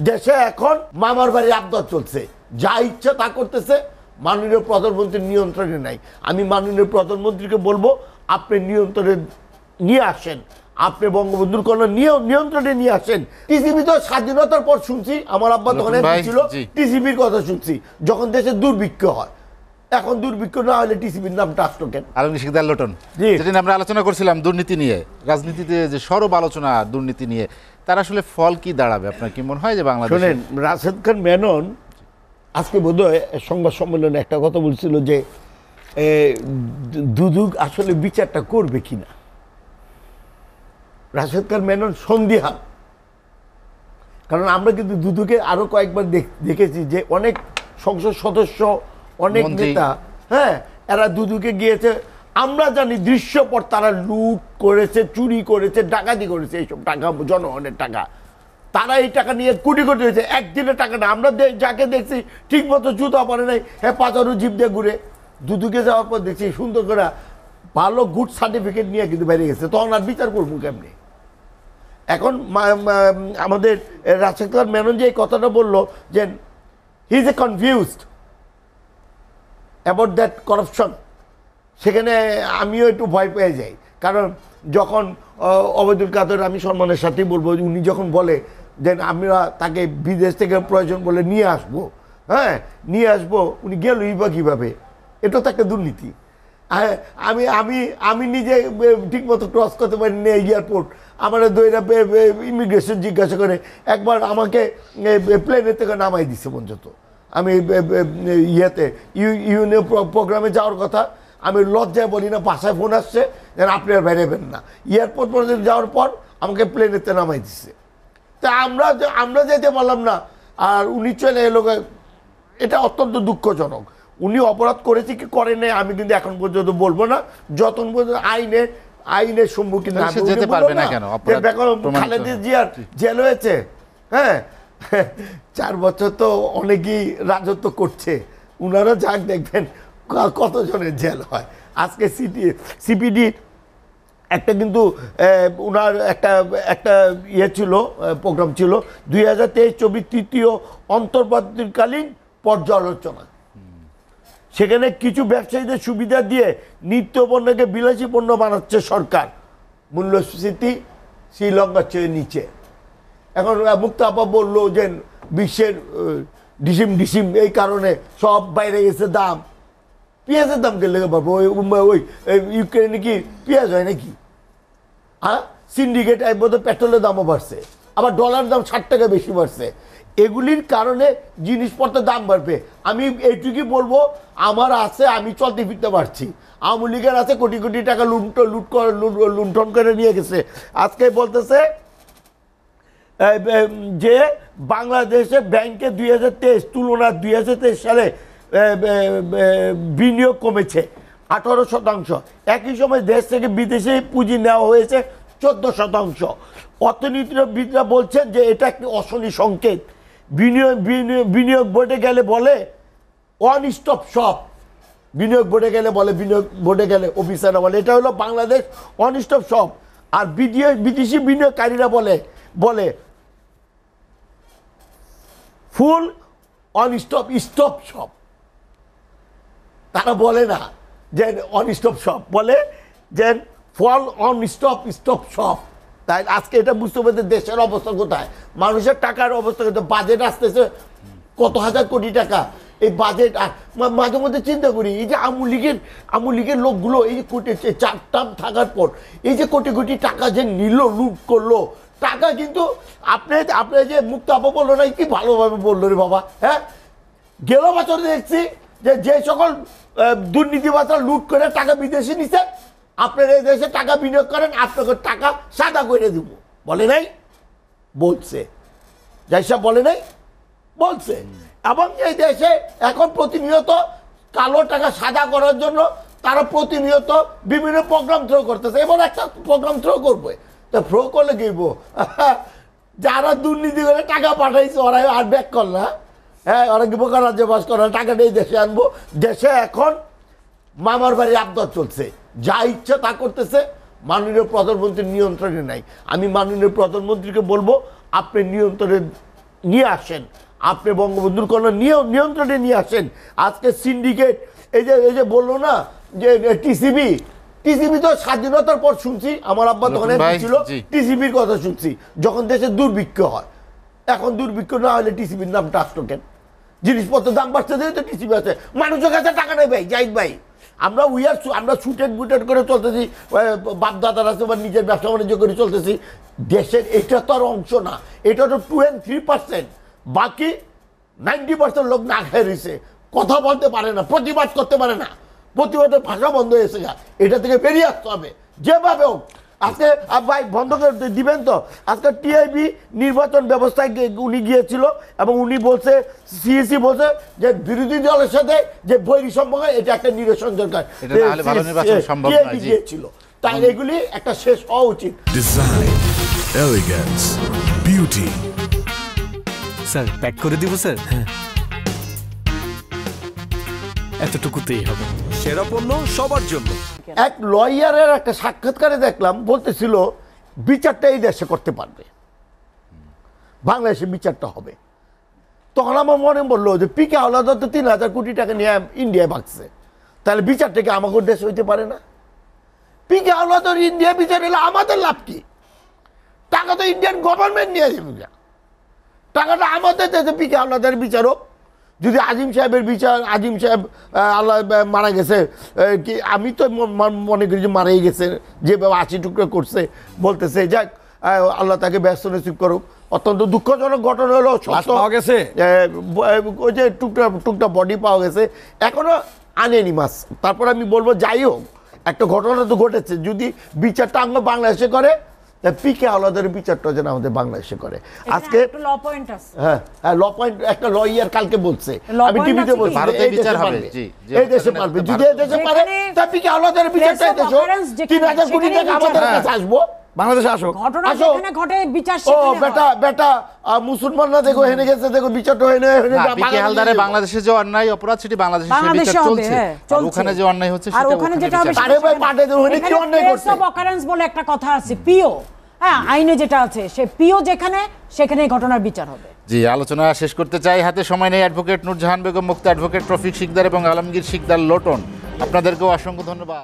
দেশে এখন মামার বাড়ি আবদার চলছে, যা ইচ্ছা তা করতেছে, মাননীয় প্রধানমন্ত্রীর নিয়ন্ত্রণে নাই। আমি মাননীয় প্রধানমন্ত্রীকে বলবো আপনি নিয়ন্ত্রণে নিয়ে আসেন, আপনি বঙ্গবন্ধুর কন্যা নিয়ন্ত্রণে নিয়ে আসেন। টিসিবি তো স্বাধীনতার পর শুনছি, আমার আব্বা তখন ছিল, টিসিবির কথা শুনছি যখন দেশে দুর্ভিক্ষ হয়। এখন দুর্ভিক্ষ না হলে টিসিবির নামটা আসতো কেন? আলমগীর শিকদার লোটন, যেদিন আমরা আলোচনা করছিলাম দুর্নীতি নিয়ে, রাজনীতিতে যে সরব আলোচনা দুর্নীতি নিয়ে, তার আসলে ফল কি দাঁড়াবে আপনার কি মনে হয়? যে বাংলাদেশ, শোনেন, রাশেদ খান মেনন আজকে বোধহয় সংবাদ সম্মেলনে একটা কথা বলছিল যে দুদক আসলে বিচারটা করবে কিনা। রাশেদ খান মেনন সন্দিহান, কারণ আমরা কিন্তু দুদকে আরো কয়েকবার দেখেছি যে অনেক সংসদ সদস্য, অনেক নেতা, হ্যাঁ, এরা দুদকে গিয়েছে, আমরা জানি দৃশ্যপট, তারা লুট করেছে, চুরি করেছে, ডাকাতি করেছে, এইসব টাকা জনগণের টাকা, তারা এই টাকা নিয়ে কোটি কোটি হয়েছে একদিনের টাকা না। আমরা যাকে দেখছি ঠিক মতো জুতা পরে নাই, হ্যাঁ, পাঁচারু জিপ দিয়ে ঘুরে, দুদকে যাওয়ার পর দেখছি সুন্দর করে ভালো গুড সার্টিফিকেট নিয়ে কিন্তু বেরিয়ে গেছে, তখন আর বিচার করবো কেমনি? এখন আমাদের রাশেদ খান মেনন যে এই কথাটা বললো যে he is a confused about that corruption, সেখানে আমিও একটু ভয় পেয়ে যাই। কারণ যখন ওবায়দুল কাদের, আমি সম্মানের সাথেই বলবো, উনি যখন বলে যে আমরা তাকে বিদেশ থেকে প্রয়োজন বলে নিয়ে আসবো, হ্যাঁ, নিয়ে আসবো, উনি গেলই বা কীভাবে? এটা তো একটা দুর্নীতি। আমি আমি আমি নিজে ঠিকমতো ক্রস করতে পারি না এয়ারপোর্ট, আমার দইরা ইমিগ্রেশন জিজ্ঞাসা করে, একবার আমাকে প্লেনের থেকে নামাই দিছে পর্যন্ত। আমি ইয়েতে ইউনিয়ন প্রোগ্রামে যাওয়ার কথা, আমি লজ্জায় বলি না, বাসায় ফোন আসছে যেন আপনি আর বেরোবেন না, এয়ারপোর্ট পর্যন্ত যাওয়ার পর আমাকে প্লেনেতে নামাই দিচ্ছে। তা আমরা যেতে পারলাম না, আর উনি চলে এলো। এটা অত্যন্ত দুঃখজনক। উনি অপরাধ করেছে কি করে নাই আমি কিন্তু এখন পর্যন্ত বলবো না, যতক্ষণ পর্যন্ত আইনের সম্মুখীন না যেতে পারবে না। কেন খালেদা জিয়ার জেল হয়েছে, হ্যাঁ, 4 বছর তো অনেকেই রাজত্ব করছে, উনারা যাক দেখবেন কতজনের জেল হয়। আজকে সিপিডি একটা কিন্তু ওনার একটা ইয়ে ছিল, প্রোগ্রাম ছিল 2023-24 তৃতীয় অন্তর্বর্তীকালীন পর্যালোচনা। সেখানে কিছু ব্যবসায়ীদের সুবিধা দিয়ে নিত্য পণ্যকে বিলাসী পণ্য বানাচ্ছে সরকার, মূল্যস্ফীতি শ্রীলঙ্কার চেয়ে নিচে। এখন মুক্তা আপা বললো যে বিশ্বের ডিসিম এই কারণে সব বাইরে গেছে দাম। পেঁয়াজের দাম কে লেগে পাবো? ওই ইউক্রেনে কি পেঁয়াজ হয় নাকি? হ্যাঁ, সিন্ডিকেট বোধহয় পেট্রোলের দামও বাড়ছে, আবার ডলার দাম 60 টাকা বেশি বাড়ছে। এগুলির কারণে জিনিসপত্রের দাম বাড়বে। আমি এইটুকুই বলবো, আমার আছে, আমি চলতে ফিরতে পারছি। আওয়ামী লীগের আছে কোটি কোটি টাকা লুণ্ঠন করে নিয়ে গেছে। আজকে বলতেছে যে বাংলাদেশে ব্যাংকে 2023 তুলনা 2023 সালে বিনিয়োগ কমেছে 18%। একই সময় দেশ থেকে বিদেশে পুঁজি নেওয়া হয়েছে 14%। অর্থনীতিবিদরা বলছেন যে এটা একটি অশনি সংকেত। বিনিয়োগ বোর্ডে গেলে বলে ওয়ান স্টপ শপ, বিনিয়োগ বোর্ডে গেলে বলে, বিনিয়োগ বোর্ডে গেলে অফিসাররা বলে এটা হলো বাংলাদেশ ওয়ান স্টপ শপ, আর বিদেশি বিনিয়োগকারীরা বলে ফুল অন স্টপ শপ। তারা বলে না যে অন স্টপ শপ, বলে যে ফল অন স্টপ শপ। তাই আজকে এটা বুঝতে পারছে দেশের অবস্থা কোথায়, মানুষের টাকার অবস্থা কোথায়। বাজেট আসতেছে কত হাজার কোটি টাকা, এই বাজেট মাঝে মধ্যে চিন্তা করি, এই যে আওয়ামী লীগের লোকগুলো এই যে কোটি 4 টার্ম থাকার পর এই যে কোটি কোটি টাকা যে নিল, লুট করলো টাকা, কিন্তু আপনি যে মুক্ত আপা বললো না, কি ভালোভাবে বললো রে বাবা। হ্যাঁ, গেল বছর দেখছি যে সকল দুর্নীতিবাজরা লুট করে টাকা বিদেশে নিচ্ছেন, আপনার এই দেশে টাকা বিনিয়োগ করেন, আপনাকে টাকা সাদা করে দিব, বলে নাই? বলছে, যাইসব বলে নাই, বলছে। এবং এই দেশে এখন প্রতিনিয়ত কালো টাকা সাদা করার জন্য তারা প্রতিনিয়ত বিভিন্ন প্রোগ্রাম থ্রো করতেছে। এবার একটা প্রোগ্রাম থ্রো করবে, তা থ্রো করলে গেব যারা দুর্নীতি করে টাকা পাঠাইছে ওরা আর ব্যাক কর না। হ্যাঁ, ওরা কি বোকা রাজ্যে বাস করে, টাকাটা এই দেশে আনবো। দেশে এখন মামার বাড়ি আবদার চলছে, যা ইচ্ছা তা করতেছে, মাননীয় প্রধানমন্ত্রীর নিয়ন্ত্রণে নাই। আমি মাননীয় প্রধানমন্ত্রীকে বলবো আপনি নিয়ে আসেন, আপনি বঙ্গবন্ধুর কন্যা নিয়ন্ত্রণে নিয়ে আসেন। আজকে সিন্ডিকেট এই যে বললো না যে টিসিবি তো স্বাধীনতার পর শুনছি, আমার আব্বা তখন ছিল, টিসিবির কথা শুনছি যখন দেশে দুর্ভিক্ষ হয়। এখন দুর্ভিক্ষ না হলে টিসিবির নামটা আসতো কেন? জিনিসপত্রের দাম বাড়ছে তো টিসিবি আছে, মানুষের কাছে টাকা নেই ভাই, জাহিদ ভাই। আমরা শুটেড বুটেড করে চলতেছি, বাপ দাদার আছে বা নিজের ব্যবসা বাণিজ্য করে চলতেছি। দেশের এটা তো আর অংশ না, এটা তো 2-3%, বাকি 90% লোক না খেয়ে রয়েছে, কথা বলতে পারে না, প্রতিবাদ করতে পারে না, প্রতিবাদের ভাষা বন্ধ হয়েছে। এটা থেকে বেরিয়ে আসতে হবে যেভাবে হোক। আজকে ভাই বন্ধ করে দিবেন তো? আজকে টিআইবি নির্বাচন ব্যবস্থায় উনি গিয়েছিল এবং উনি বলছে, সিএসি বলছে যে বিরোধী দলের সাথে যে বৈরী সম্পর্ক, এটা একটা নিরসন দরকার। টিআইবি গিয়েছিল, তাই এগুলি একটা শেষ হওয়া উচিত। Design, elegance, beauty. Sir pack করে দিব স্যার? হ্যাঁ, এতটুকুতেই হবে। সেরা পণ্য সবার জন্য। এক লয়ারের একটা সাক্ষাৎকারে দেখলাম, বলতেছিল বিচারটা এই দেশে করতে পারবে, বাংলাদেশে বিচারটা হবে। তখন আমার মনে বললো যে পিকে হাওলাদার তো 3,000 কোটি টাকা নিয়ে ইন্ডিয়ায় ভাগছে, তাহলে বিচারটাকে আমাদের দেশে হইতে পারে না? পিকে হাওলাদার ইন্ডিয়া বিচার এলে আমাদের লাভ কি? টাকা তো ইন্ডিয়ান গভর্নমেন্ট নিয়ে যাবে, টাকাটা আমাদের দেশে পিকে হাওলাদার বিচার হোক। যদি আজিম সাহেবের বিচার, আজিম সাহেব আল্লাহ মারা গেছে, কি আমি তো মনে করি যে মারাই গেছে, যেভাবে 80 টুকরো করছে, বলতেছে যাক আল্লাহ তাকে ব্যস্ত নসিব করুক। অত্যন্ত দুঃখজনক ঘটনা হলো, পাওয়া গেছে, ওই যে টুকটা বডি পাওয়া গেছে, এখনো আনেনি মাছ। তারপর আমি বলবো যাই হোক, একটা ঘটনা তো ঘটেছে, যদি বিচারটা আমরা বাংলাদেশে করে, পিকে আলাদার বিচারটা যেন আমাদের বাংলাদেশে করে। আজকে ল পয়েন্ট আছে, হ্যাঁ ল পয়েন্ট, একটা লয়ার কালকে বলছে, আমি টিভিতে বলছি, ভারতে বিচার হবে, এই দেশে পারবে, যদি এই দেশে পারে তা পিকে আলাদার বিচারটা এই দেশে 3,000 কোটি টাকা আমাদের কাছে আসবো, বাংলাদেশে আসো, ঘটনা যেখানে ঘটে বিচার ও বেটা মুসলমানরা দেখো হেনে গেছে, দেখো বিচারটা হয়নি। পিকে হালদারে বাংলাদেশে যে অন্যায় অপরাধ, সেটি বাংলাদেশে বিচার চলছে, আর ওখানে যে অন্যায় হচ্ছে সেটা ওখানে যেটা হবে, আরে ভাই পাটে দেন, ওখানে কি অন্যায় করছে? প্লেস অফ অকারেন্স বলে একটা কথা আছে, পিও, হ্যাঁ আইনে যেটা আছে, সে পিও যেখানে, সেখানেই ঘটনার বিচার হবে। জি, আলোচনা শেষ করতে চাই, হাতে সময় নেই। অ্যাডভোকেট নূরজাহান বেগম মুক্তা, অ্যাডভোকেট রফিক শিকদার এবং আলমগীর শিকদার লোটন, আপনাদেরকেও অসংখ্য ধন্যবাদ।